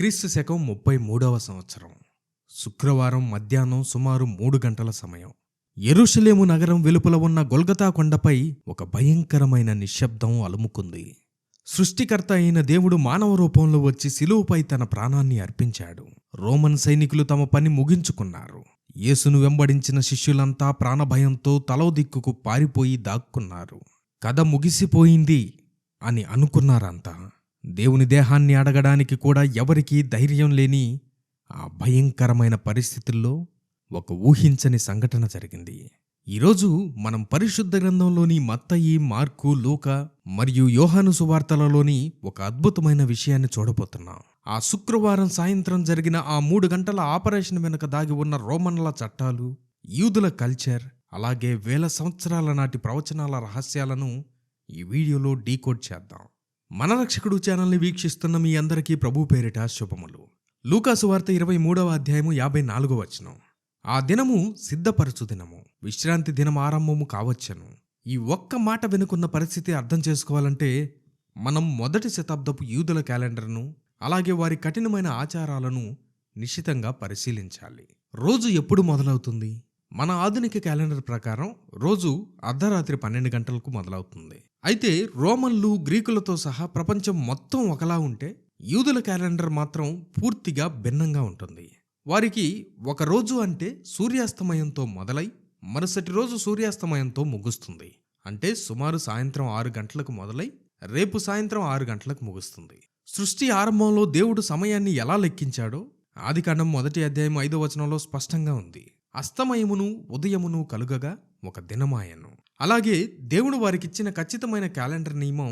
క్రీస్తు శకం 33వ సంవత్సరం శుక్రవారం మధ్యాహ్నం సుమారు 3 గంటల సమయం. యెరూషలేము నగరం వెలుపల ఉన్న గొల్గతా కొండపై ఒక భయంకరమైన నిశ్శబ్దం అలుముకుంది. సృష్టికర్త అయిన దేవుడు మానవ రూపంలో వచ్చి శిలువపై తన ప్రాణాన్ని అర్పించాడు. రోమన్ సైనికులు తమ పని ముగించుకున్నారు. యేసును వెంబడించిన శిష్యులంతా ప్రాణభయంతో తలో దిక్కుకు పారిపోయి దాక్కున్నారు. కథ ముగిసిపోయింది అని అనుకున్నారంతా. దేవుని దేహాన్ని అడగడానికి కూడా ఎవరికీ ధైర్యం లేని ఆ భయంకరమైన పరిస్థితుల్లో ఒక ఊహించని సంఘటన జరిగింది. ఈరోజు మనం పరిశుద్ధ గ్రంథంలోని మత్తయి, మార్కు, లూకా మరియు యోహాను సువార్తలలోని ఒక అద్భుతమైన విషయాన్ని చూడబోతున్నాం. ఆ శుక్రవారం సాయంత్రం జరిగిన ఆ 3 గంటల ఆపరేషన్ వెనుక దాగి ఉన్న రోమన్ల చట్టాలు, యూదుల కల్చర్, అలాగే వేల సంవత్సరాల నాటి ప్రవచనాల రహస్యాలను ఈ వీడియోలో డీకోడ్ చేద్దాం. మన రక్షకుడు ఛానల్ని వీక్షిస్తున్న మీ అందరికీ ప్రభు పేరిట శుభములు. లూకా సువార్త 23వ అధ్యాయము 54వ వచనం. ఆ దినము సిద్ధపరచు దినము, విశ్రాంతి దినం ఆరంభము కావచ్చును. ఈ ఒక్క మాట వెనుకున్న పరిస్థితి అర్థం చేసుకోవాలంటే మనం మొదటి శతాబ్దపు యూదుల క్యాలెండర్ను, అలాగే వారి కఠినమైన ఆచారాలను నిశితంగా పరిశీలించాలి. రోజు ఎప్పుడు మొదలవుతుంది? మన ఆధునిక క్యాలెండర్ ప్రకారం రోజు అర్ధరాత్రి 12 గంటలకు మొదలవుతుంది. అయితే రోమన్లు, గ్రీకులతో సహా ప్రపంచం మొత్తం ఒకలా ఉంటే యూదుల క్యాలెండర్ మాత్రం పూర్తిగా భిన్నంగా ఉంటుంది. వారికి ఒక రోజు అంటే సూర్యాస్తమయంతో మొదలై మరుసటి రోజు సూర్యాస్తమయంతో ముగుస్తుంది. అంటే సుమారు సాయంత్రం 6 గంటలకు మొదలై రేపు సాయంత్రం 6 గంటలకు ముగుస్తుంది. సృష్టి ఆరంభంలో దేవుడు సమయాన్ని ఎలా లెక్కించాడో ఆదికాండం 1వ అధ్యాయం 5వ వచనంలో స్పష్టంగా ఉంది. అస్తమయమును ఉదయమును కలుగగా ఒక దినమాయను. అలాగే దేవుడు వారికిచ్చిన ఖచ్చితమైన క్యాలెండర్ నియమం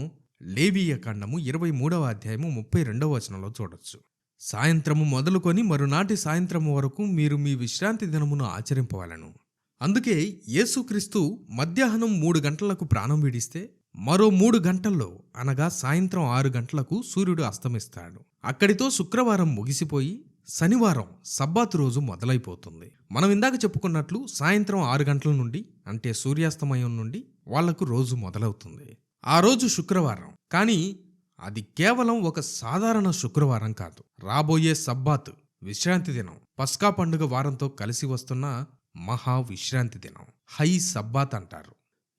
లేవీయ కాండము 23వ అధ్యాయము 32వ వచనంలో చూడొచ్చు. సాయంత్రము మొదలుకొని మరునాటి సాయంత్రము వరకు మీరు మీ విశ్రాంతి దినమును ఆచరింపవలను. అందుకే యేసుక్రీస్తు మధ్యాహ్నం 3 గంటలకు ప్రాణం విడిస్తే మరో 3 గంటల్లో అనగా సాయంత్రం 6 గంటలకు సూర్యుడు అస్తమిస్తాడు. అక్కడితో శుక్రవారం ముగిసిపోయి శనివారం సబ్బాతు రోజు మొదలైపోతుంది. మనం ఇందాక చెప్పుకున్నట్లు సాయంత్రం 6 గంటల నుండి అంటే సూర్యాస్తమయం నుండి వాళ్లకు రోజు మొదలవుతుంది. ఆ రోజు శుక్రవారం. కానీ అది కేవలం ఒక సాధారణ శుక్రవారం కాదు. రాబోయే సబ్బాతు విశ్రాంతి దినం, పస్కా పండుగ వారంతో కలిసి వస్తున్న మహా విశ్రాంతి దినం, హై సబ్బాత్ అంటారు.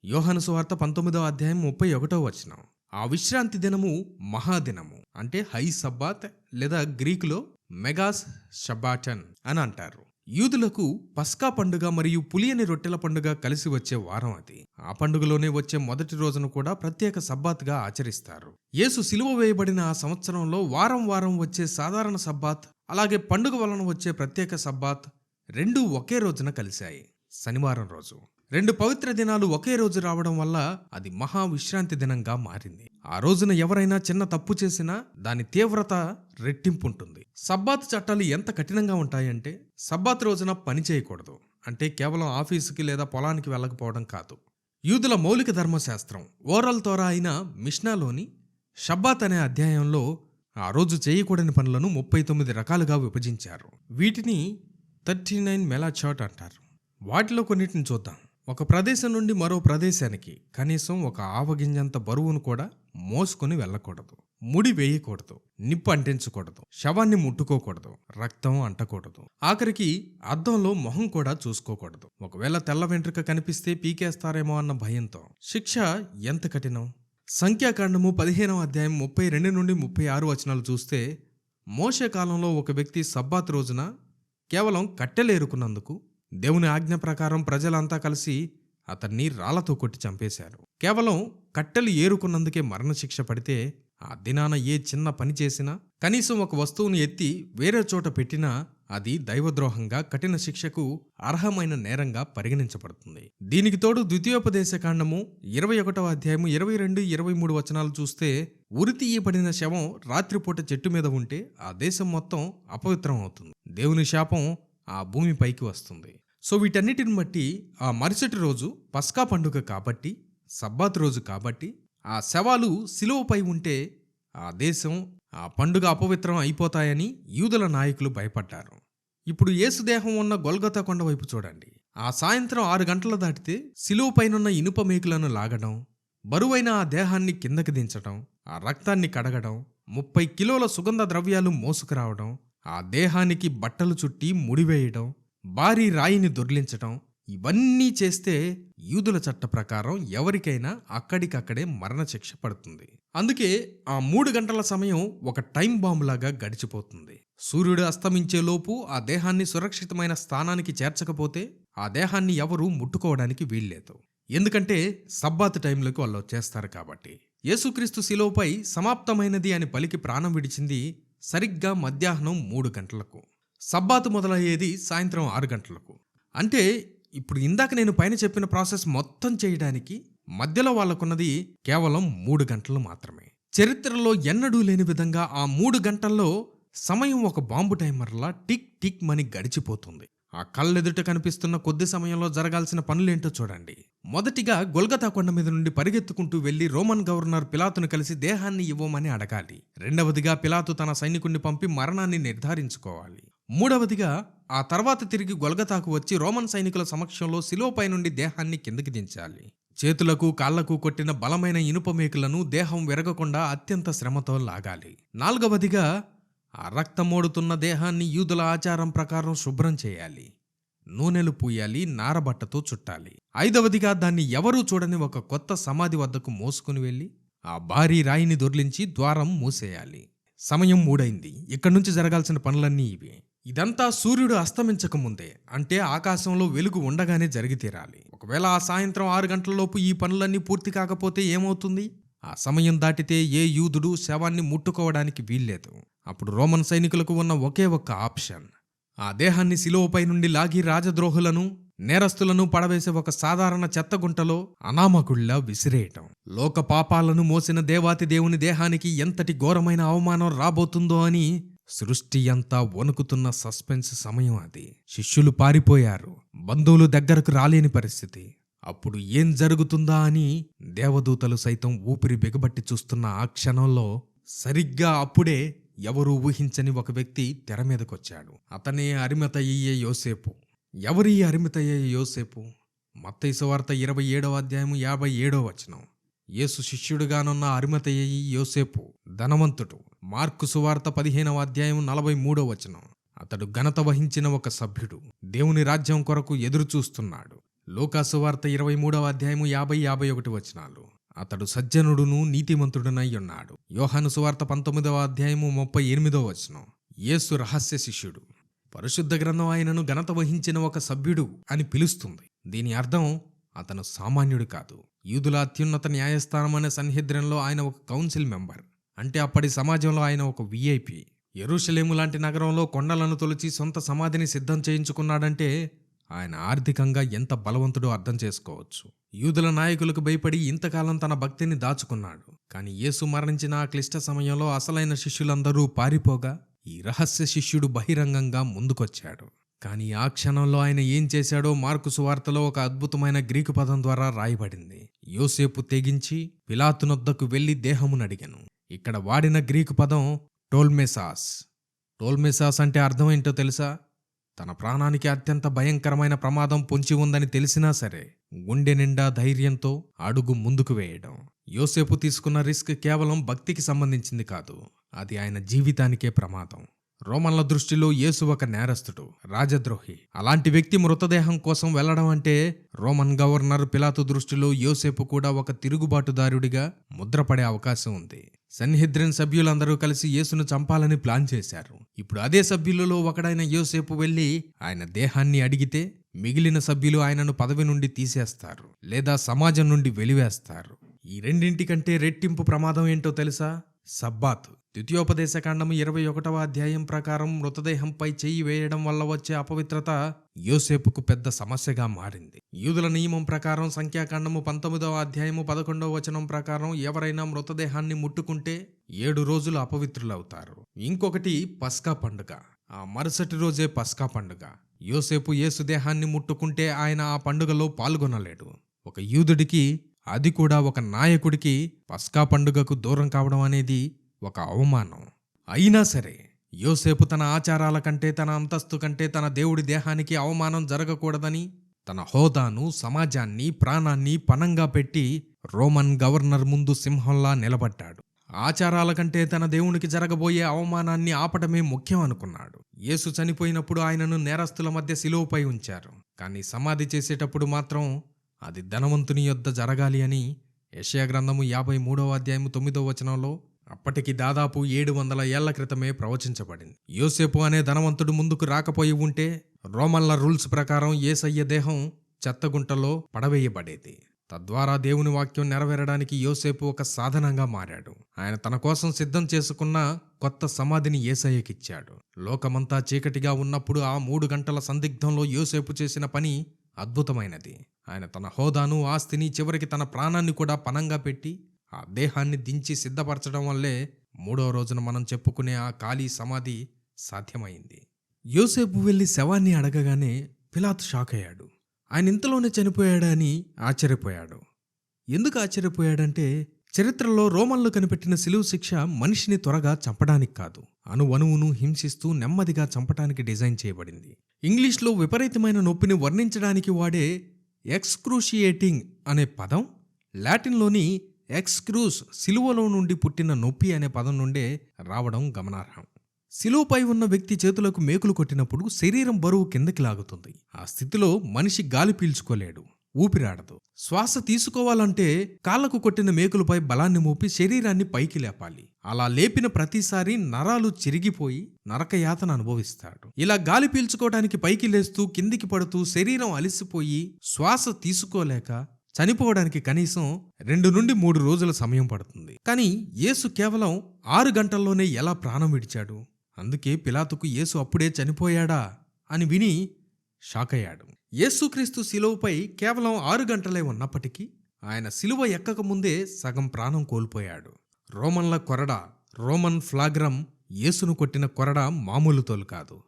యోహాను సువార్త 19వ అధ్యాయం 31వ వచనం. ఆ విశ్రాంతి దినము మహాదినము అంటే హై సబ్బాత్ లేదా గ్రీకులో మెగాస్ షబాటన్ అని అంటారు. యూదులకు పస్కా పండుగ మరియు పులియని రొట్టెల పండుగ కలిసి వచ్చే వారం అది. ఆ పండుగలోనే వచ్చే మొదటి రోజును కూడా ప్రత్యేక సబ్బాత్గా ఆచరిస్తారు. యేసు సిలువ వేయబడిన ఆ సంవత్సరంలో వారం వారం వచ్చే సాధారణ సబ్బాత్, అలాగే పండుగ వలన వచ్చే ప్రత్యేక సబ్బాత్ రెండూ ఒకే రోజున కలిశాయి. శనివారం రోజు 2 పవిత్ర దినాలు ఒకే రోజు రావడం వల్ల అది మహా విశ్రాంతి దినంగా మారింది. ఆ రోజున ఎవరైనా చిన్న తప్పు చేసినా దాని తీవ్రత రెట్టింపు ఉంటుంది. సబ్బాత్ చట్టాలు ఎంత కఠినంగా ఉంటాయంటే సబ్బాత్ రోజున పని చేయకూడదు అంటే కేవలం ఆఫీసుకి లేదా పొలానికి వెళ్ళకపోవడం కాదు. యూదుల మౌలిక ధర్మశాస్త్రం ఓరల్ తోరా అయిన మిష్నాలోని షబ్బాత్ అనే అధ్యాయంలో ఆ రోజు చేయకూడని పనులను 39 రకాలుగా విభజించారు. వీటిని 39 మెలాచాట్ అంటారు. వాటిలో కొన్నిటిని చూద్దాం. ఒక ప్రదేశం నుండి మరో ప్రదేశానికి కనీసం ఒక ఆవగింజంత బరువును కూడా మోసుకొని వెళ్ళకూడదు, ముడి వేయకూడదు, నిప్పు అంటించకూడదు, శవాన్ని ముట్టుకోకూడదు, రక్తం అంటకూడదు, ఆఖరికి అద్దంలో మొహం కూడా చూసుకోకూడదు. ఒకవేళ తెల్ల వెంట్రుక కనిపిస్తే పీకేస్తారేమో అన్న భయంతో. శిక్ష ఎంత కఠినం! సంఖ్యాకాండము 15వ అధ్యాయం 32 నుండి 36 వచనాలు చూస్తే మోషే కాలంలో ఒక వ్యక్తి సబ్బాత్ రోజున కేవలం కట్టెలేరుకున్నందుకు దేవుని ఆజ్ఞ ప్రకారం ప్రజలంతా కలిసి అతన్ని రాళ్లతో కొట్టి చంపేశారు. కేవలం కట్టెలు ఏరుకున్నందుకే మరణశిక్ష పడితే ఆ దినాన ఏ చిన్న పని చేసినా, కనీసం ఒక వస్తువును ఎత్తి వేరే చోట పెట్టినా అది దైవద్రోహంగా కఠిన శిక్షకు అర్హమైన నేరంగా పరిగణించబడుతుంది. దీనికి తోడు ద్వితీయోపదేశ కాండము 21వ అధ్యాయము 22, 23 వచనాలు చూస్తే ఉరి తీయబడిన శవం రాత్రిపూట చెట్టు మీద ఉంటే ఆ దేశం మొత్తం అపవిత్రం అవుతుంది. దేవుని శాపం ఆ భూమిపైకి వస్తుంది. సో వీటన్నిటిని బట్టి ఆ మరుసటి రోజు పస్కా పండుగ కాబట్టి, సబ్బాత్ రోజు కాబట్టి ఆ శవాలు శిలువపై ఉంటే ఆ దేశం, ఆ పండుగ అపవిత్రం అయిపోతాయని యూదుల నాయకులు భయపడ్డారు. ఇప్పుడు యేసు దేహం ఉన్న గొల్గొతా కొండ వైపు చూడండి. ఆ సాయంత్రం 6 గంటలు దాటితే శిలువపైనున్న ఇనుప మేకులను లాగడం, బరువైన ఆ దేహాన్ని కిందకి దించడం, ఆ రక్తాన్ని కడగడం, 30 కిలోల సుగంధ ద్రవ్యాలు మోసుకురావడం, ఆ దేహానికి బట్టలు చుట్టి ముడివేయడం, భారీ రాయిని దొర్లించటం, ఇవన్నీ చేస్తే యూదుల చట్ట ప్రకారం ఎవరికైనా అక్కడికక్కడే మరణశిక్ష పడుతుంది. అందుకే ఆ 3 గంటల సమయం ఒక టైం బాంబులాగా గడిచిపోతుంది. సూర్యుడు అస్తమించేలోపు ఆ దేహాన్ని సురక్షితమైన స్థానానికి చేర్చకపోతే ఆ దేహాన్ని ఎవరూ ముట్టుకోవడానికి వీల్లేదు. ఎందుకంటే సబ్బాతు టైంలోకి వాళ్ళు వచ్చేస్తారు కాబట్టి. యేసుక్రీస్తు శిలువపై సమాప్తమైనది అని పలికి ప్రాణం విడిచింది సరిగ్గా మధ్యాహ్నం 3 గంటలకు. సబ్బాతు మొదలయ్యేది సాయంత్రం 6 గంటలకు. అంటే ఇప్పుడు ఇందాక నేను పైన చెప్పిన ప్రాసెస్ మొత్తం చేయడానికి మధ్యలో వాళ్ళకున్నది కేవలం 3 గంటలు మాత్రమే. చరిత్రలో ఎన్నడూ లేని విధంగా ఆ 3 గంటల్లో సమయం ఒక బాంబు టైమర్లా టిక్ టిక్ మని గడిచిపోతుంది. ఆ కళ్ళెదుట కనిపిస్తున్న కొద్ది సమయంలో జరగాల్సిన పనులేంటో చూడండి. మొదటిగా గొల్గతా కొండ మీద నుండి పరిగెత్తుకుంటూ వెళ్లి రోమన్ గవర్నర్ పిలాతును కలిసి దేహాన్ని ఇవ్వమని అడగాలి. రెండవదిగా పిలాతు తన సైనికుణ్ణి పంపి మరణాన్ని నిర్ధారించుకోవాలి. మూడవదిగా ఆ తర్వాత తిరిగి గొల్గతాకు వచ్చి రోమన్ సైనికుల సమక్షంలో శిలువపై నుండి దేహాన్ని కిందకి దించాలి. చేతులకు కాళ్లకు కొట్టిన బలమైన ఇనుప మేకులను దేహం విరగకుండా అత్యంత శ్రమతో లాగాలి. నాలుగవదిగా ఆ రక్తమోడుతున్న దేహాన్ని యూదుల ఆచారం ప్రకారం శుభ్రం చేయాలి. నూనెలు పూయాలి, నారబట్టతో చుట్టాలి. ఐదవదిగా దాన్ని ఎవరూ చూడని ఒక కొత్త సమాధి వద్దకు మోసుకుని వెళ్లి ఆ భారీ రాయిని దొర్లించి ద్వారం మూసేయాలి. సమయం 3 అయింది. ఇక్కడి నుంచి జరగాల్సిన పనులన్నీ ఇవే. ఇదంతా సూర్యుడు అస్తమించకముందే, అంటే ఆకాశంలో వెలుగు ఉండగానే జరిగి తీరాలి. ఒకవేళ ఆ సాయంత్రం 6 గంటలలోపు ఈ పనులన్నీ పూర్తి కాకపోతే ఏమవుతుంది? ఆ సమయం దాటితే ఏ యూదుడు శవాన్ని ముట్టుకోవడానికి వీల్లేదు. అప్పుడు రోమన్ సైనికులకు ఉన్న ఒకే ఒక్క ఆప్షన్, ఆ దేహాన్ని శిలువపై నుండి లాగి రాజద్రోహులను, నేరస్తులను పడవేసే ఒక సాధారణ చెత్తగుంటలో అనామకుళ్లా విసిరేయటం. లోక పాపాలను మోసిన దేవాతి దేవుని దేహానికి ఎంతటి ఘోరమైన అవమానం రాబోతుందో అని సృష్టి అంతా వణుకుతున్న సస్పెన్స్ సమయం అది. శిష్యులు పారిపోయారు, బంధువులు దగ్గరకు రాలేని పరిస్థితి. అప్పుడు ఏం జరుగుతుందా అని దేవదూతలు సైతం ఊపిరి బిగబట్టి చూస్తున్న ఆ క్షణంలో సరిగ్గా అప్పుడే ఎవరూ ఊహించని ఒక వ్యక్తి తెర మీదకొచ్చాడు. అతనే అరిమతయ్యే యోసేపు. ఎవరి అరిమతయ్యే యోసేపు? మత్తయి సువార్త 27వ అధ్యాయం 57వ వచనం. యేసు శిష్యుడుగానున్న అరిమతయ్య యోసేపు ధనవంతుడు. మార్కు సువార్త 15వ అధ్యాయం 43వ వచనం. అతడు ఘనత వహించిన ఒక సభ్యుడు, దేవుని రాజ్యం కొరకు ఎదురు చూస్తున్నాడు. లూకా సువార్త 23వ అధ్యాయం 50-51 వచనాలు. అతడు సజ్జనుడును నీతిమంతుడునై ఉన్నాడు. యోహాను సువార్త 19వ అధ్యాయము 38వ వచనం. యేసు రహస్య శిష్యుడు. పరిశుద్ధ గ్రంథం ఆయనను ఘనత వహించిన ఒక సభ్యుడు అని పిలుస్తుంది. దీని అర్థం అతను సామాన్యుడు కాదు. యూదుల అత్యున్నత న్యాయస్థానం అనే సన్హెద్రిన్లో ఆయన ఒక కౌన్సిల్ మెంబర్. అంటే అప్పటి సమాజంలో ఆయన ఒక విఐపి. యెరూషలేము లాంటి నగరంలో కొండలను తొలిచి సొంత సమాధిని సిద్ధం చేయించుకున్నాడంటే ఆయన ఆర్థికంగా ఎంత బలవంతుడో అర్థం చేసుకోవచ్చు. యూదుల నాయకులకు భయపడి ఇంతకాలం తన భక్తిని దాచుకున్నాడు. కానీ యేసు మరణించిన ఆ క్లిష్ట సమయంలో అసలైన శిష్యులందరూ పారిపోగా ఈ రహస్య శిష్యుడు బహిరంగంగా ముందుకొచ్చాడు. కానీ ఆ క్షణంలో ఆయన ఏం చేశాడో మార్కు సువార్తలో ఒక అద్భుతమైన గ్రీకు పదం ద్వారా రాయబడింది. యోసేపు తెగించి పిలాతునొద్దకు వెళ్లి దేహమునడిగెను. ఇక్కడ వాడిన గ్రీకు పదం టోల్మెసాస్. టోల్మెసాస్ అంటే అర్థం ఏంటో తెలుసా? తన ప్రాణానికి అత్యంత భయంకరమైన ప్రమాదం పొంచి ఉందని తెలిసినా సరే గుండె నిండా ధైర్యంతో అడుగు ముందుకు వేయడం. యోసేపు తీసుకున్న రిస్క్ కేవలం భక్తికి సంబంధించింది కాదు, అది ఆయన జీవితానికే ప్రమాదం. రోమన్ల దృష్టిలో యేసు ఒక నేరస్తుడు, రాజద్రోహి. అలాంటి వ్యక్తి మృతదేహం కోసం వెళ్లడం అంటే రోమన్ గవర్నర్ పిలాతు దృష్టిలో యోసేపు కూడా ఒక తిరుగుబాటుదారుడిగా ముద్రపడే అవకాశం ఉంది. సన్హెద్రిన్ సభ్యులందరూ కలిసి యేసును చంపాలని ప్లాన్ చేశారు. ఇప్పుడు అదే సభ్యులలో ఒకడైన యోసేపు వెళ్లి ఆయన దేహాన్ని అడిగితే మిగిలిన సభ్యులు ఆయనను పదవి నుండి తీసేస్తారు లేదా సమాజం నుండి వెలివేస్తారు. ఈ రెండింటికంటే రెట్టింపు ప్రమాదం ఏంటో తెలుసా? సబ్బాతు. ద్వితీయోపదేశకాండము 21వ అధ్యాయం ప్రకారం మృతదేహంపై చెయ్యి వేయడం వల్ల వచ్చే అపవిత్రత యోసేపుకు పెద్ద సమస్యగా మారింది. యూదుల నియమం ప్రకారం సంఖ్యాకాండము 19వ అధ్యాయము 11వ వచనం ప్రకారం ఎవరైనా మృతదేహాన్ని ముట్టుకుంటే 7 రోజులు అపవిత్రులవుతారు. ఇంకొకటి పస్కా పండుగ. ఆ మరుసటి రోజే పస్కా పండుగ. యోసేపు యేసు దేహాన్ని ముట్టుకుంటే ఆయన ఆ పండుగలో పాల్గొనలేడు. ఒక యూదుడికి, అది కూడా ఒక నాయకుడికి పస్కా పండుగకు దూరం కావడం అనేది ఒక అవమానం. అయినా సరే యోసేపు తన ఆచారాల కంటే, తన అంతస్తు కంటే తన దేవుడి దేహానికి అవమానం జరగకూడదని తన హోదాను, సమాజాన్ని, ప్రాణాన్ని పణంగా పెట్టి రోమన్ గవర్నర్ ముందు సింహంలా నిలబడ్డాడు. ఆచారాల కంటే తన దేవునికి జరగబోయే అవమానాన్ని ఆపటమే ముఖ్యం అనుకున్నాడు. యేసు చనిపోయినప్పుడు ఆయనను నేరస్తుల మధ్య శిలువపై ఉంచారు. కానీ సమాధి చేసేటప్పుడు మాత్రం అది ధనవంతుని యొద్ద జరగాలి అని యెషయా గ్రంథము 53వ అధ్యాయము 9వ వచనంలో అప్పటికి దాదాపు 700 ఏళ్ల క్రితమే ప్రవచించబడింది. యోసేపు అనే ధనవంతుడు ముందుకు రాకపోయి ఉంటే రోమన్ల రూల్స్ ప్రకారం యేసయ్య దేహం చెత్తగుంటలో పడవేయబడేది. తద్వారా దేవుని వాక్యం నెరవేరడానికి యోసేపు ఒక సాధనంగా మారాడు. ఆయన తన కోసం సిద్ధం చేసుకున్న కొత్త సమాధిని యేసయ్యకిచ్చాడు. లోకమంతా చీకటిగా ఉన్నప్పుడు ఆ 3 గంటల సందిగ్ధంలో యోసేపు చేసిన పని అద్భుతమైనది. ఆయన తన హోదాను, ఆస్తిని, చివరికి తన ప్రాణాన్ని కూడా పణంగా పెట్టి ఆ దేహాన్ని దించి సిద్ధపరచడం వల్లే 3వ రోజున మనం చెప్పుకునే ఆ ఖాళీ సమాధి సాధ్యమైంది. యోసేపు వెళ్లి శవాన్ని అడగగానే పిలాతు షాక్ అయ్యాడు. ఆయన ఇంతలోనే చనిపోయాడా అని ఆశ్చర్యపోయాడు. ఎందుకు ఆశ్చర్యపోయాడంటే చరిత్రలో రోమన్లు కనిపెట్టిన శిలువ శిక్ష మనిషిని త్వరగా చంపడానికి కాదు, అణువణువును హింసిస్తూ నెమ్మదిగా చంపడానికి డిజైన్ చేయబడింది. ఇంగ్లీష్లో విపరీతమైన నొప్పిని వర్ణించడానికి వాడే ఎక్స్క్రూషియేటింగ్ అనే పదం లాటిన్లోని ఎక్స్క్రూస్, సిలువలో నుండి పుట్టిన నొప్పి అనే పదం నుండే రావడం గమనార్హం. శిలువపై ఉన్న వ్యక్తి చేతులకు మేకులు కొట్టినప్పుడు శరీరం బరువు కిందకి లాగుతుంది. ఆ స్థితిలో మనిషి గాలి పీల్చుకోలేడు, ఊపిరాడదు. శ్వాస తీసుకోవాలంటే కాళ్లకు కొట్టిన మేకులపై బలాన్ని మోపి శరీరాన్ని పైకి లేపాలి. అలా లేపిన ప్రతిసారి నరాలు చిరిగిపోయి నరకయాతన అనుభవిస్తాడు. ఇలా గాలి పీల్చుకోవడానికి పైకి లేస్తూ కిందికి పడుతూ శరీరం అలిసిపోయి శ్వాస తీసుకోలేక చనిపోవడానికి కనీసం 2 నుండి 3 రోజుల సమయం పడుతుంది. కానీ యేసు కేవలం 6 గంటల్లోనే ఎలా ప్రాణం విడిచాడు? అందుకే పిలాతుకు యేసు అప్పుడే చనిపోయాడా అని విని షాక్ అయ్యాడు. యేసుక్రీస్తు శిలువపై కేవలం 6 గంటలే ఉన్నప్పటికీ ఆయన శిలువ ఎక్కకముందే సగం ప్రాణం కోల్పోయాడు. రోమన్ల కొరడ, రోమన్ ఫ్లాగ్రమ్, యేసును కొట్టిన కొరడ మామూలు తోలు కాదు.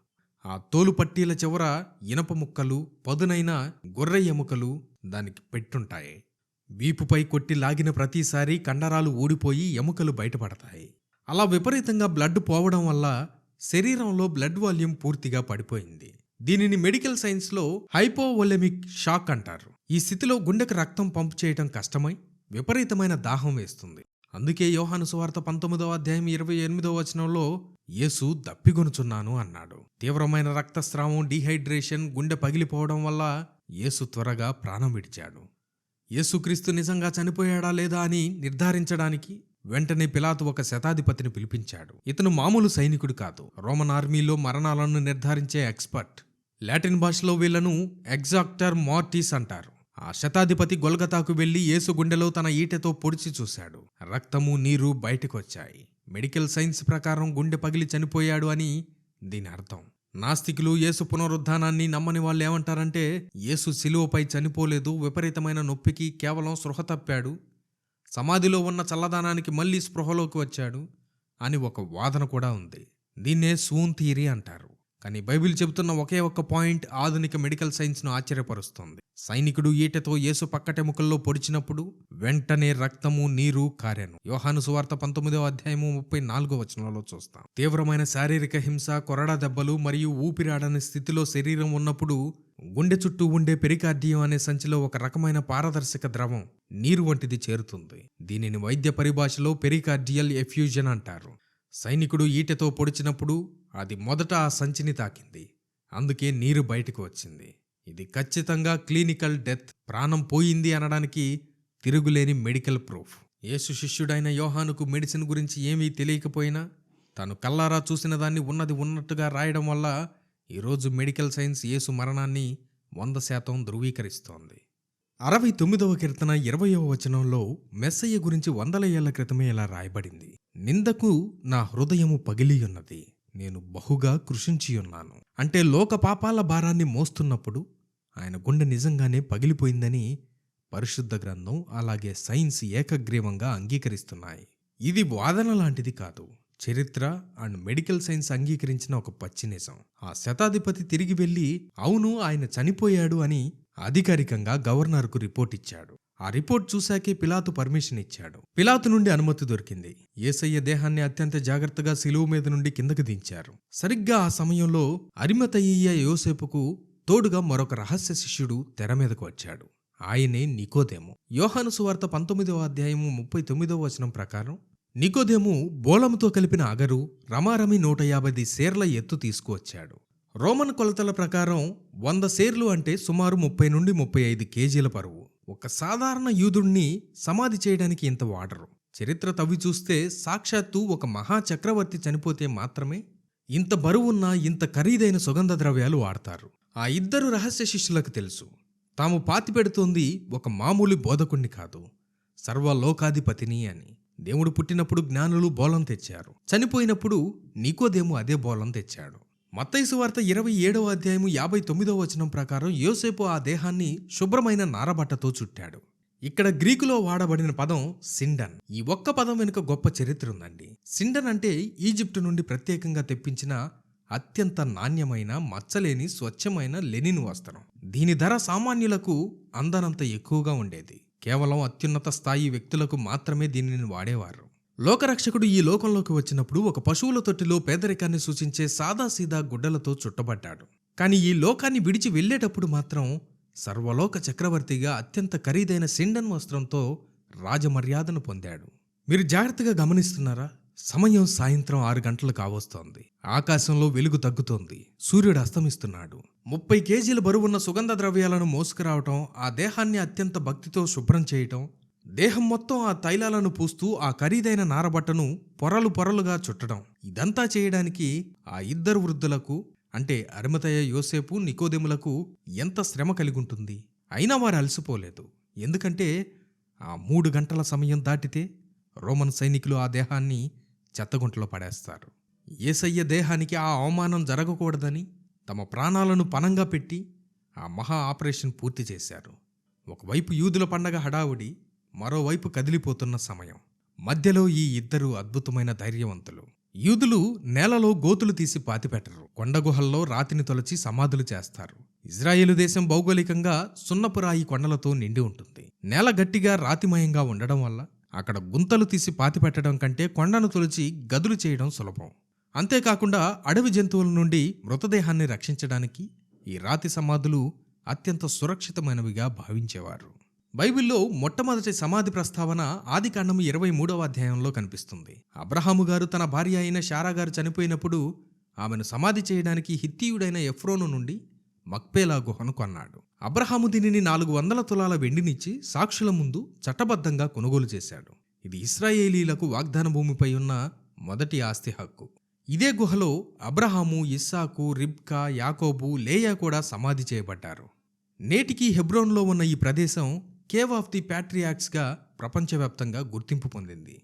ఆ తోలు పట్టీల చివర ఇనప ముక్కలు, పదునైన గొర్రె ఎముకలు దానికి పెట్టుంటాయి. వీపుపై కొట్టి లాగిన ప్రతిసారి కండరాలు ఊడిపోయి ఎముకలు బయటపడతాయి. అలా విపరీతంగా బ్లడ్ పోవడం వల్ల శరీరంలో బ్లడ్ వాల్యూమ్ పూర్తిగా పడిపోయింది. దీనిని మెడికల్ సైన్స్లో హైపోవొలెమిక్ షాక్ అంటారు. ఈ స్థితిలో గుండెకు రక్తం పంపు చేయటం కష్టమై విపరీతమైన దాహం వేస్తుంది. అందుకే యోహాను సువార్త 19వ అధ్యాయం 28వ వచనంలో యేసు దప్పిగొనుచున్నాను అన్నాడు. తీవ్రమైన రక్తస్రావం, డీహైడ్రేషన్, గుండె పగిలిపోవడం వల్ల యేసు త్వరగా ప్రాణం విడిచాడు. యేసుక్రీస్తు నిజంగా చనిపోయాడా లేదా అని నిర్ధారించడానికి వెంటనే పిలాతు ఒక శతాధిపతిని పిలిపించాడు. ఇతను మామూలు సైనికుడు కాదు, రోమన్ ఆర్మీలో మరణాలను నిర్ధారించే ఎక్స్పర్ట్. లాటిన్ భాషలో వీళ్లను ఎగ్జాక్టర్ మార్టిస్ అంటారు. ఆ శతాధిపతి గొల్గతాకు వెళ్లి యేసు గుండెలో తన ఈటెతో పొడిచి చూశాడు. రక్తము, నీరు బయటకొచ్చాయి. మెడికల్ సైన్స్ ప్రకారం గుండె పగిలి చనిపోయాడు అని దీని అర్థం. నాస్తికులు యేసు పునరుద్ధానాన్ని నమ్మని వాళ్ళు ఏమంటారంటే యేసు శిలువపై చనిపోలేదు, విపరీతమైన నొప్పికి కేవలం స్పృహ తప్పాడు, సమాధిలో ఉన్న చల్లదానానికి మళ్లీ స్పృహలోకి వచ్చాడు అని ఒక వాదన కూడా ఉంది. దీన్నే సూన్ థియరీ అంటారు. కానీ బైబిల్ చెబుతున్న ఒకే ఒక్క పాయింట్ ఆధునిక మెడికల్ సైన్స్ను ఆశ్చర్యపరుస్తోంది. సైనికుడు ఈటెతో యేసు పక్కటెముకల్లో పొడిచినప్పుడు వెంటనే రక్తము, నీరు కారెను. యోహాను సువార్త 19వ అధ్యాయము 34వ వచనంలో చూస్తాం. తీవ్రమైన శారీరక హింస, కొరడా దెబ్బలు మరియు ఊపిరాడని స్థితిలో శరీరం ఉన్నప్పుడు గుండె చుట్టూ ఉండే పెరికార్డియం అనే సంచిలో ఒక రకమైన పారదర్శక ద్రవం, నీరు వంటిది చేరుతుంది. దీనిని వైద్య పరిభాషలో పెరికార్డియల్ ఎఫ్యూజన్ అంటారు. సైనికుడు ఈటెతో పొడిచినప్పుడు అది మొదట ఆ సంచిని తాకింది, అందుకే నీరు బయటకు వచ్చింది. ఇది ఖచ్చితంగా క్లినికల్ డెత్, ప్రాణం పోయింది అనడానికి తిరుగులేని మెడికల్ ప్రూఫ్. యేసు శిష్యుడైన యోహానుకు మెడిసిన్ గురించి ఏమీ తెలియకపోయినా తాను కల్లారా చూసిన దాన్ని ఉన్నది ఉన్నట్టుగా రాయడం వల్ల ఈరోజు మెడికల్ సైన్స్ యేసు మరణాన్ని 100% ధృవీకరిస్తోంది. 69వ కీర్తన 20వ వచనంలో మెస్సయ్య గురించి 100 ఏళ్ల క్రితమే ఇలా రాయబడింది: నిందకు నా హృదయము పగిలియున్నది, నేను బహుగా కృషించియున్నాను. అంటే లోక పాపాల భారాన్ని మోస్తున్నప్పుడు ఆయన గుండె నిజంగానే పగిలిపోయిందని పరిశుద్ధ గ్రంథం అలాగే సైన్స్ ఏకగ్రీవంగా అంగీకరిస్తున్నాయి. ఇది వాదన లాంటిది కాదు, చరిత్ర అండ్ మెడికల్ సైన్స్ అంగీకరించిన ఒక పచ్చి నిజం. ఆ శతాధిపతి తిరిగి వెళ్లి అవును ఆయన చనిపోయాడు అని అధికారికంగా గవర్నర్కు రిపోర్ట్ ఇచ్చాడు. ఆ రిపోర్ట్ చూశాకే పిలాతు పర్మిషన్ ఇచ్చాడు. పిలాతు నుండి అనుమతి దొరికింది. యేసయ్య దేహాన్ని అత్యంత జాగ్రత్తగా శిలువ మీద నుండి కిందకు దించారు. సరిగ్గా ఆ సమయంలో అరిమతయ్య యోసేపుకు తోడుగా మరొక రహస్య శిష్యుడు తెర మీదకు వచ్చాడు. ఆయనే నికోదేము. యోహాను సువార్త 19వ అధ్యాయము 39వ వచనం ప్రకారం నికోదేము బోళముతో కలిపిన అగరు రమారమి 150 సేర్ల ఎత్తు తీసుకువచ్చాడు. రోమన్ కొలతల ప్రకారం 100 సేర్లు అంటే సుమారు 30 నుండి 35 కేజీల బరువు. ఒక సాధారణ యూదుణ్ణి సమాధి చేయడానికి ఇంత వాడరు. చరిత్ర తవ్వి చూస్తే సాక్షాత్తు ఒక మహా చక్రవర్తి చనిపోతే మాత్రమే ఇంత బరువున్న ఇంత ఖరీదైన సుగంధ ద్రవ్యాలు వాడతారు. ఆ ఇద్దరు రహస్య శిష్యులకు తెలుసు, తాము పాతిపెడుతోంది ఒక మామూలు బోధకుణ్ణి కాదు, సర్వలోకాధిపతిని అని. దేవుడు పుట్టినప్పుడు జ్ఞానులు బోళం తెచ్చారు, చనిపోయినప్పుడు నికోదేము అదే బోళం తెచ్చాడు. మత్తయి సువార్త 27వ అధ్యాయము 59వ వచనం ప్రకారం యోసేపు ఆ దేహాన్ని శుభ్రమైన నారబట్టతో చుట్టాడు. ఇక్కడ గ్రీకులో వాడబడిన పదం సిండన్. ఈ ఒక్క పదం వెనుక గొప్ప చరిత్ర ఉందండి. సిండన్ అంటే ఈజిప్టు నుండి ప్రత్యేకంగా తెప్పించిన అత్యంత నాణ్యమైన మచ్చలేని స్వచ్ఛమైన లెనిన్ వస్త్రం. దీని ధర సామాన్యులకు అందనంత ఎక్కువగా ఉండేది. కేవలం అత్యున్నత స్థాయి వ్యక్తులకు మాత్రమే దీనిని వాడేవారు. లోకరక్షకుడు ఈ లోకంలోకి వచ్చినప్పుడు ఒక పశువుల తొట్టిలో పేదరికాన్ని సూచించే సాదాసీదా గుడ్డలతో చుట్టబడ్డాడు. కానీ ఈ లోకాన్ని విడిచి వెళ్లేటప్పుడు మాత్రం సర్వలోక చక్రవర్తిగా అత్యంత ఖరీదైన సిండన్ వస్త్రంతో రాజమర్యాదను పొందాడు. మీరు జాగ్రత్తగా గమనిస్తున్నారా? సమయం సాయంత్రం 6 గంటలు కావస్తోంది. ఆకాశంలో వెలుగు తగ్గుతోంది. సూర్యుడు అస్తమిస్తున్నాడు. 30 కేజీల బరువున్న సుగంధ ద్రవ్యాలను మోసుకురావటం, ఆ దేహాన్ని అత్యంత భక్తితో శుభ్రం చేయటం, దేహం మొత్తం ఆ తైలాలను పూస్తూ ఆ ఖరీదైన నారబట్టను పొరలు పొరలుగా చుట్టడం, ఇదంతా చేయడానికి ఆ ఇద్దరు వృద్ధులకు అంటే అరిమతయ, యోసేపు, నికోదెములకు ఎంత శ్రమ కలిగుంటుంది. అయినా వారు అలసిపోలేదు. ఎందుకంటే ఆ 3 గంటల సమయం దాటితే రోమన్ సైనికులు ఆ దేహాన్ని చెత్తగుంటలో పడేస్తారు. యేసయ్య దేహానికి ఆ అవమానం జరగకూడదని తమ ప్రాణాలను పణంగా పెట్టి ఆ మహా ఆపరేషన్ పూర్తి చేశారు. ఒకవైపు యూదుల పండగ హడావుడి, మరోవైపు కదిలిపోతున్న సమయం. మధ్యలో ఈ ఇద్దరు అద్భుతమైన ధైర్యవంతులు. యూదులు నేలలో గోతులు తీసి పాతిపెట్టరు. కొండగుహల్లో రాతిని తొలచి సమాధులు చేస్తారు. ఇజ్రాయేలు దేశం భౌగోళికంగా సున్నపురాయి కొండలతో నిండి ఉంటుంది. నేల గట్టిగా రాతిమయంగా ఉండడం వల్ల అక్కడ గుంతలు తీసి పాతిపెట్టడం కంటే కొండను తొలిచి గదులు చేయడం సులభం. అంతేకాకుండా అడవి జంతువుల నుండి మృతదేహాన్ని రక్షించడానికి ఈ రాతి సమాధులు అత్యంత సురక్షితమైనవిగా భావించేవారు. బైబిల్లో మొట్టమొదటి సమాధి ప్రస్తావన ఆదికాండము 23వ అధ్యాయంలో కనిపిస్తుంది. అబ్రహాము గారు తన భార్య అయిన శారా గారు చనిపోయినప్పుడు ఆమెను సమాధి చేయడానికి హిత్తీయుడైన ఎఫ్రోను నుండి మక్పేలా గుహను కొన్నాడు. అబ్రహాము దీనిని 400 తులాల వెండినిచ్చి సాక్షుల ముందు చట్టబద్ధంగా కొనుగోలు చేశాడు. ఇది ఇశ్రాయేలీలకు వాగ్దాన భూమిపై ఉన్న మొదటి ఆస్తి హక్కు. ఇదే గుహలో అబ్రహాము, ఇస్సాకు, రిబ్కా, యాకోబు, లేయా కూడా సమాధి చేయబడ్డారు. నేటికి హెబ్రోన్లో ఉన్న ఈ ప్రదేశం కేవ్ ఆఫ్ ది ప్యాట్రియాక్స్గా ప్రపంచవ్యాప్తంగా గుర్తింపు పొందింది.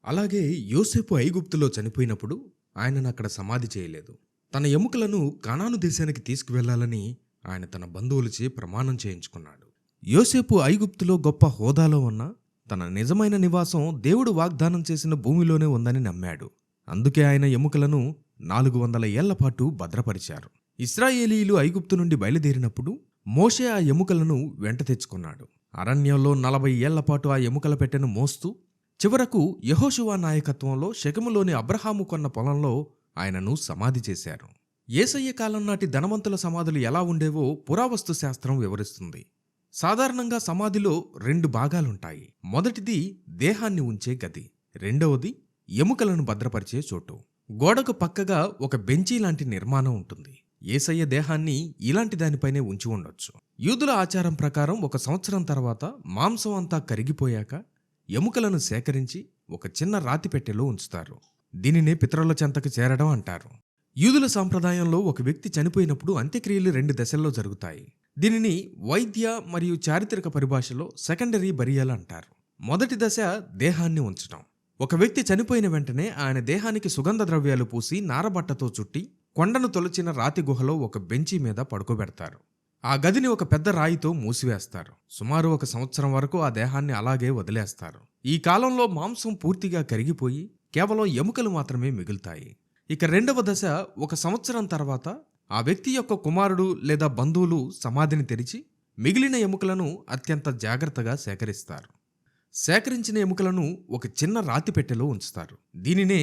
అలాగే యోసేపు ఐగుప్తులో చనిపోయినప్పుడు ఆయనను అక్కడ సమాధి చేయలేదు. తన ఎముకలను కనాను దేశానికి తీసుకువెళ్లాలని ఆయన తన బంధువులచే ప్రమాణం చేయించుకున్నాడు. యోసేపు ఐగుప్తులో గొప్ప హోదాలో ఉన్న తన నిజమైన నివాసం దేవుడు వాగ్దానం చేసిన భూమిలోనే ఉందని నమ్మాడు. అందుకే ఆయన ఎముకలను 400 ఏళ్ల పాటు భద్రపరిచారు. ఇశ్రాయేలీయులు ఐగుప్తు నుండి బయలుదేరినప్పుడు మోషే ఆ ఎముకలను వెంట తెచ్చుకున్నాడు. అరణ్యంలో 40 ఏళ్ల పాటు ఆ ఎముకల పెట్టెను మోస్తూ చివరకు యెహోషువ నాయకత్వంలో షెకెములోని అబ్రహాము కొన్న పొలంలో ఆయనను సమాధి చేశారు. యేసయ్య కాలం నాటి ధనవంతుల సమాధులు ఎలా ఉండేవో పురావస్తు శాస్త్రం వివరిస్తుంది. సాధారణంగా సమాధిలో 2 భాగాలుంటాయి. మొదటిది దేహాన్ని ఉంచే గది, రెండవది ఎముకలను భద్రపరిచే చోటు. గోడకు పక్కగా ఒక బెంచీ లాంటి నిర్మాణం ఉంటుంది. యేసయ్య దేహాన్ని ఇలాంటి దానిపైనే ఉంచి ఉండొచ్చు. యూదుల ఆచారం ప్రకారం 1 సంవత్సరం తర్వాత మాంసం అంతా కరిగిపోయాక ఎముకలను సేకరించి ఒక చిన్న రాతి పెట్టెలో ఉంచుతారు. దీనినే పితరుల చెంతకు చేరడం అంటారు. యూదుల సాంప్రదాయంలో ఒక వ్యక్తి చనిపోయినప్పుడు అంత్యక్రియలు 2 దశల్లో జరుగుతాయి. దీనిని వైద్య మరియు చారిత్రక పరిభాషలో సెకండరీ బరియల్ అంటారు. మొదటి దశ దేహాన్ని ఉంచడం. ఒక వ్యక్తి చనిపోయిన వెంటనే ఆయన దేహానికి సుగంధ ద్రవ్యాలు పూసి నారబట్టతో చుట్టి కొండను తొలచిన రాతి గుహలో ఒక బెంచీ మీద పడుకోబెడతారు. ఆ గదిని ఒక పెద్ద రాయితో మూసివేస్తారు. సుమారు 1 సంవత్సరం వరకు ఆ దేహాన్ని అలాగే వదిలేస్తారు. ఈ కాలంలో మాంసం పూర్తిగా కరిగిపోయి కేవలం ఎముకలు మాత్రమే మిగులుతాయి. ఇక రెండవ దశ 1 సంవత్సరం తర్వాత ఆ వ్యక్తి యొక్క కుమారుడు లేదా బంధువులు సమాధిని తెరిచి మిగిలిన ఎముకలను అత్యంత జాగ్రత్తగా సేకరిస్తారు. సేకరించిన ఎముకలను ఒక చిన్న రాతి పెట్టెలో ఉంచుతారు. దీనినే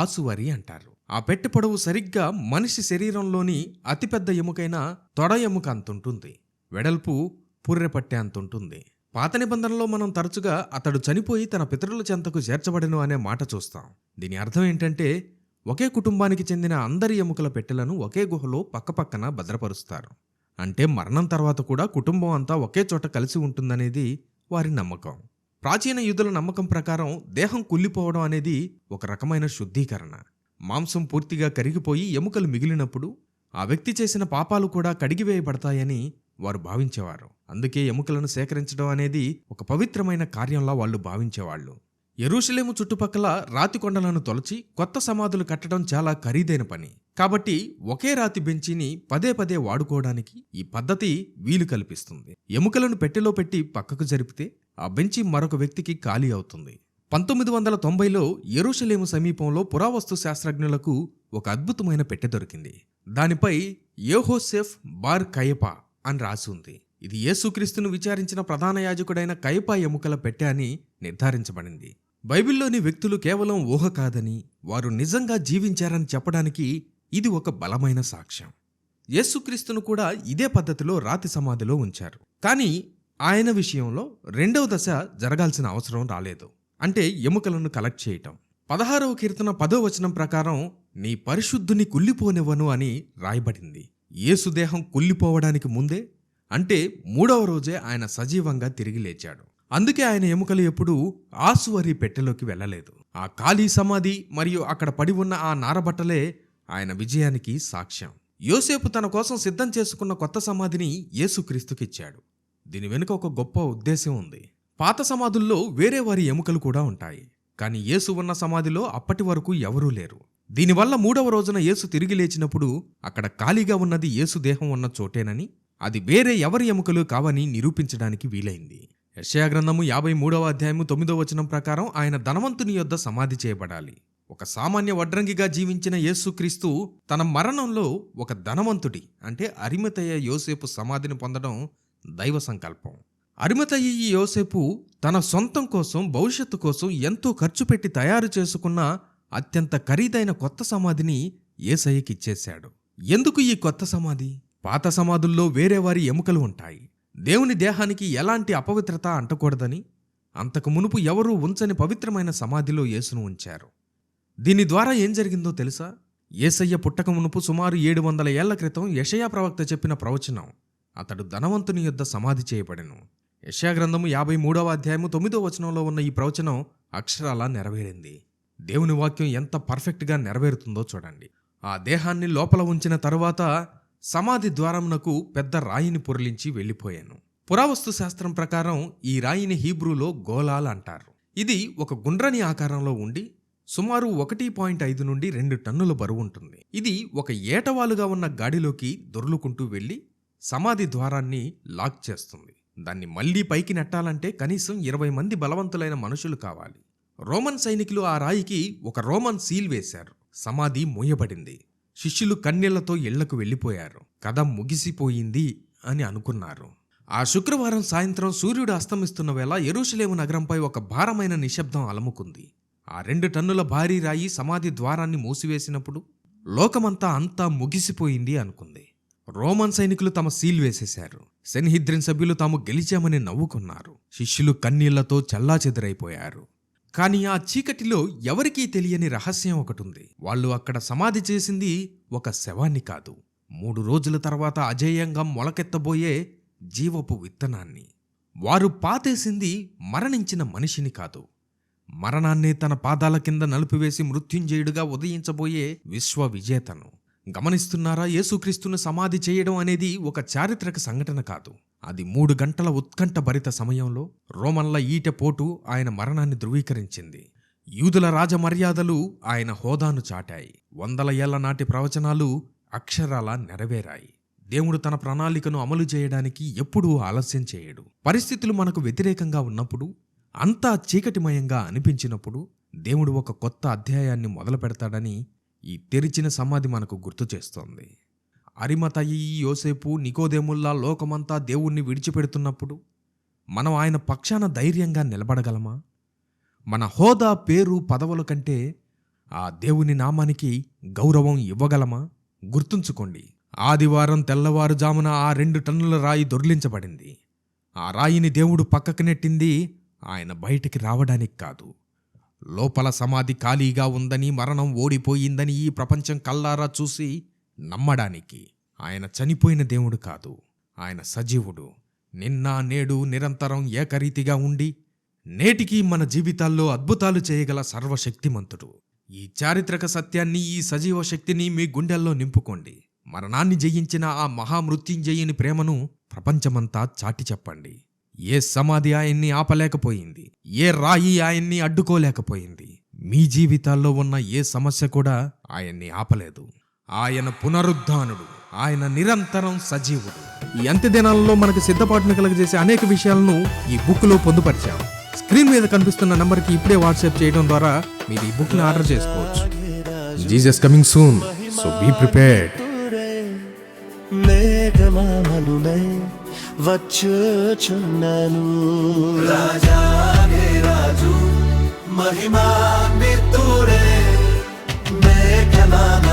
ఆసువరి అంటారు. ఆ పెట్టె పొడవు సరిగ్గా మనిషి శరీరంలోని అతిపెద్ద ఎముకైన తొడ ఎముక అంతుంటుంది. వెడల్పు పుర్రెపట్టె అంతుంటుంది. పాత నిబంధనలో మనం తరచుగా అతడు చనిపోయి తన పితరుల చెంతకు చేర్చబడెను అనే మాట చూస్తాం. దీని అర్థం ఏంటంటే ఒకే కుటుంబానికి చెందిన అందరి ఎముకల పెట్టెలను ఒకే గుహలో పక్కపక్కన భద్రపరుస్తారు. అంటే మరణం తర్వాత కూడా కుటుంబం అంతా ఒకే చోట కలిసి ఉంటుందనేది వారి నమ్మకం. ప్రాచీన యూదుల నమ్మకం ప్రకారం దేహం కుళ్ళిపోవడం అనేది ఒక రకమైన శుద్ధీకరణ. మాంసం పూర్తిగా కరిగిపోయి ఎముకలు మిగిలినప్పుడు ఆ వ్యక్తి చేసిన పాపాలు కూడా కడిగివేయబడతాయని వారు భావించేవారు. అందుకే ఎముకలను సేకరించడం అనేది ఒక పవిత్రమైన కార్యంలా వాళ్ళు భావించేవాళ్ళు. యెరూషలేము చుట్టుపక్కల రాతి కొండలను తొలచి కొత్త సమాధులు కట్టడం చాలా ఖరీదైన పని. కాబట్టి ఒకే రాతి బెంచిని పదే పదే వాడుకోవడానికి ఈ పద్ధతి వీలు కల్పిస్తుంది. ఎముకలను పెట్టెలో పెట్టి పక్కకు జరిపితే ఆ బెంచి మరొక వ్యక్తికి ఖాళీ అవుతుంది. 1990లో యెరూషలేము సమీపంలో పురావస్తు శాస్త్రజ్ఞులకు ఒక అద్భుతమైన పెట్టె దొరికింది. దానిపై యెహోషెఫ్ బార్ కయపా అని రాసి ఉంది. ఇది యేసుక్రీస్తును విచారించిన ప్రధాన యాజకుడైన కయపా ఎముకల పెట్టె అని నిర్ధారించబడింది. బైబిల్లోని వ్యక్తులు కేవలం ఊహ కాదని, వారు నిజంగా జీవించారని చెప్పడానికి ఇది ఒక బలమైన సాక్ష్యం. యేసుక్రీస్తును కూడా ఇదే పద్ధతిలో రాతి సమాధిలో ఉంచారు. కానీ ఆయన విషయంలో రెండవ దశ జరగాల్సిన అవసరం రాలేదు. అంటే ఎముకలను కలెక్ట్ చేయటం. 16వ కీర్తన 10వ వచనం ప్రకారం నీ పరిశుద్ధుని కుళ్ళిపోనివ్వను అని రాయబడింది. యేసు దేహం కుళ్ళిపోవడానికి ముందే, అంటే 3వ రోజే ఆయన సజీవంగా తిరిగి లేచాడు. అందుకే ఆయన ఎముకలు ఎప్పుడూ ఆసువరి పెట్టెలోకి వెళ్ళలేదు. ఆ ఖాళీ సమాధి మరియు అక్కడ పడి ఉన్న ఆ నారబట్టలే ఆయన విజయానికి సాక్ష్యం. యోసేపు తన కోసం సిద్ధం చేసుకున్న కొత్త సమాధిని యేసుక్రీస్తుకిచ్చాడు. దీని వెనుక ఒక గొప్ప ఉద్దేశం ఉంది. పాత సమాధుల్లో వేరే వారి ఎముకలు కూడా ఉంటాయి. కానీ యేసు ఉన్న సమాధిలో అప్పటి వరకు ఎవరూ లేరు. దీనివల్ల 3వ రోజున యేసు తిరిగి లేచినప్పుడు అక్కడ ఖాళీగా ఉన్నది యేసు దేహం ఉన్న చోటేనని, అది వేరే ఎవరి ఎముకలు కావని నిరూపించడానికి వీలైంది. యెషయా గ్రంథము 53వ అధ్యాయము 9వ వచనం ప్రకారం ఆయన ధనవంతుని యొద్ద సమాధి చేయబడాలి. ఒక సామాన్య వడ్రంగిగా జీవించిన యేసుక్రీస్తు తన మరణంలో ఒక ధనవంతుడి అంటే అరిమతయ యోసేపు సమాధిని పొందడం దైవ సంకల్పం. అరిమతయి యోసేపు తన సొంతం కోసం, భవిష్యత్తు కోసం ఎంతో ఖర్చు పెట్టి తయారు చేసుకున్న అత్యంత ఖరీదైన కొత్త సమాధిని యేసయ్యకిచ్చేశాడు. ఎందుకు ఈ కొత్త సమాధి? పాత సమాధుల్లో వేరే వారి ఎముకలు ఉంటాయి. దేవుని దేహానికి ఎలాంటి అపవిత్రత అంటకూడదని అంతకు మునుపు ఎవరూ ఉంచని పవిత్రమైన సమాధిలో యేసును ఉంచారు. దీని ద్వారా ఏం జరిగిందో తెలుసా? యేసయ్య పుట్టక మునుపు సుమారు 700 ఏళ్ల క్రితం యెషయా ప్రవక్త చెప్పిన ప్రవచనం అతడు ధనవంతుని యొద్ద సమాధి చేయబడెను. యెషయా గ్రంథము 53వ అధ్యాయము 9వ వచనంలో ఉన్న ఈ ప్రవచనం అక్షరాలా నెరవేరింది. దేవుని వాక్యం ఎంత పర్ఫెక్ట్గా నెరవేరుతుందో చూడండి. ఆ దేహాన్ని లోపల ఉంచిన తరువాత సమాధి ద్వారమునకు పెద్ద రాయిని పొరలించి వెళ్ళిపోయాను. పురావస్తు శాస్త్రం ప్రకారం ఈ రాయిని హీబ్రూలో గోలాల్ అంటారు. ఇది ఒక గుండ్రని ఆకారంలో ఉండి సుమారు 1.5 నుండి 2 టన్నుల బరువు ఉంటుంది. ఇది ఒక ఏటవాలుగా ఉన్న గాడిలోకి దొర్లుకుంటూ వెళ్లి సమాధి ద్వారాన్ని లాక్ చేస్తుంది. దాన్ని మళ్లీ పైకి నెట్టాలంటే కనీసం 20 మంది బలవంతులైన మనుషులు కావాలి. రోమన్ సైనికులు ఆ రాయికి ఒక రోమన్ సీల్ వేశారు. సమాధి మూయబడింది. శిష్యులు కన్నీళ్లతో ఇళ్లకు వెళ్లిపోయారు. కథ ముగిసిపోయింది అని అనుకున్నారు. ఆ శుక్రవారం సాయంత్రం సూర్యుడు అస్తమిస్తున్న వేళ యెరూషలేము నగరంపై ఒక భారమైన నిశ్శబ్దం అలముకుంది. ఆ 2 టన్నుల భారీ రాయి సమాధి ద్వారాన్ని మూసివేసినప్పుడు లోకమంతా అంతా ముగిసిపోయింది అనుకుంది. రోమన్ సైనికులు తమ సీల్ వేసేశారు. సెన్హిద్రిన్ సభ్యులు తాము గెలిచామని నవ్వుకున్నారు. శిష్యులు కన్నీళ్లతో చెల్లాచెదురైపోయారు. కానీ ఆ చీకటిలో ఎవరికీ తెలియని రహస్యం ఒకటుంది. వాళ్ళు అక్కడ సమాధి చేసింది ఒక శవాన్ని కాదు, 3 రోజుల తర్వాత అజేయంగా మొలకెత్తబోయే జీవపు విత్తనాన్ని. వారు పాతేసింది మరణించిన మనిషిని కాదు, మరణాన్నే తన పాదాల కింద నలుపివేసి మృత్యుంజయుడుగా ఉదయించబోయే విశ్వ విజేతను. గమనిస్తున్నారా? యేసుక్రీస్తును సమాధి చేయడం అనేది ఒక చారిత్రక సంఘటన కాదు. అది 3 గంటల ఉత్కంఠ భరిత సమయంలో రోమన్ల ఈటెపోటు ఆయన మరణాన్ని ధృవీకరించింది. యూదుల రాజమర్యాదలు ఆయన హోదాను చాటాయి. 100 ఏళ్ల నాటి ప్రవచనాలు అక్షరాలా నెరవేరాయి. దేవుడు తన ప్రణాళికను అమలు చేయడానికి ఎప్పుడూ ఆలస్యం చేయడు. పరిస్థితులు మనకు వ్యతిరేకంగా ఉన్నప్పుడు, అంతా చీకటిమయంగా అనిపించినప్పుడు దేవుడు ఒక కొత్త అధ్యాయాన్ని మొదలు పెడతాడని ఈ తెరిచిన సమాధి మనకు గుర్తు చేస్తోంది. అరిమతయి యోసేపు, నికోదేముల్లా లోకమంతా దేవుణ్ణి విడిచిపెడుతున్నప్పుడు మనం ఆయన పక్షాన ధైర్యంగా నిలబడగలమా? మన హోదా, పేరు, పదవుల కంటే ఆ దేవుని నామానికి గౌరవం ఇవ్వగలమా? గుర్తుంచుకోండి, ఆదివారం తెల్లవారుజామున ఆ 2 టన్నుల రాయి దొర్లించబడింది. ఆ రాయిని దేవుడు పక్కకు నెట్టింది ఆయన బయటికి రావడానికి కాదు, లోపల సమాధి ఖాళీగా ఉందని, మరణం ఓడిపోయిందని ఈ ప్రపంచం కల్లారా చూసి నమ్మడానికి. ఆయన చనిపోయిన దేవుడు కాదు, ఆయన సజీవుడు. నిన్న నేడు నిరంతరం ఏకరీతిగా ఉండి నేటికి మన జీవితాల్లో అద్భుతాలు చేయగల సర్వశక్తిమంతుడు. ఈ చారిత్రక సత్యాన్ని, ఈ సజీవ శక్తిని మీ గుండెల్లో నింపుకోండి. మరణాన్ని జయించిన ఆ మహామృత్యుంజయుని ప్రేమను ప్రపంచమంతా చాటి చెప్పండి. ఏ సమాధి ఆయన్ని ఆపలేకపోయింది, ఏ రాయి ఆయన్ని అడ్డుకోలేకపోయింది. మీ జీవితాల్లో ఉన్న ఏ సమస్య కూడా ఆయన్ని ఆపలేదు. ఆయన పునరుద్ధానుడు, ఆయన నిరంతరం సజీవుడు. ఈ అంత్య దినాలలో మనకు సిద్ధపాటును కలుగజేసే అనేక విషయాలను ఈ బుక్లో పొందుపరిచాం. స్క్రీన్ మీద కనిపిస్తున్న నంబర్కి ఇప్పుడే వాట్సాప్ చేయడం ద్వారా మీరు ఈ బుక్ని ఆర్డర్ చేసుకోవచ్చు. Jesus coming soon, so be prepared. మేఘమామనునై వచ్చుచున్నాను, రాజాగే రాజు మహిమాన్వితుడే మేఘమామ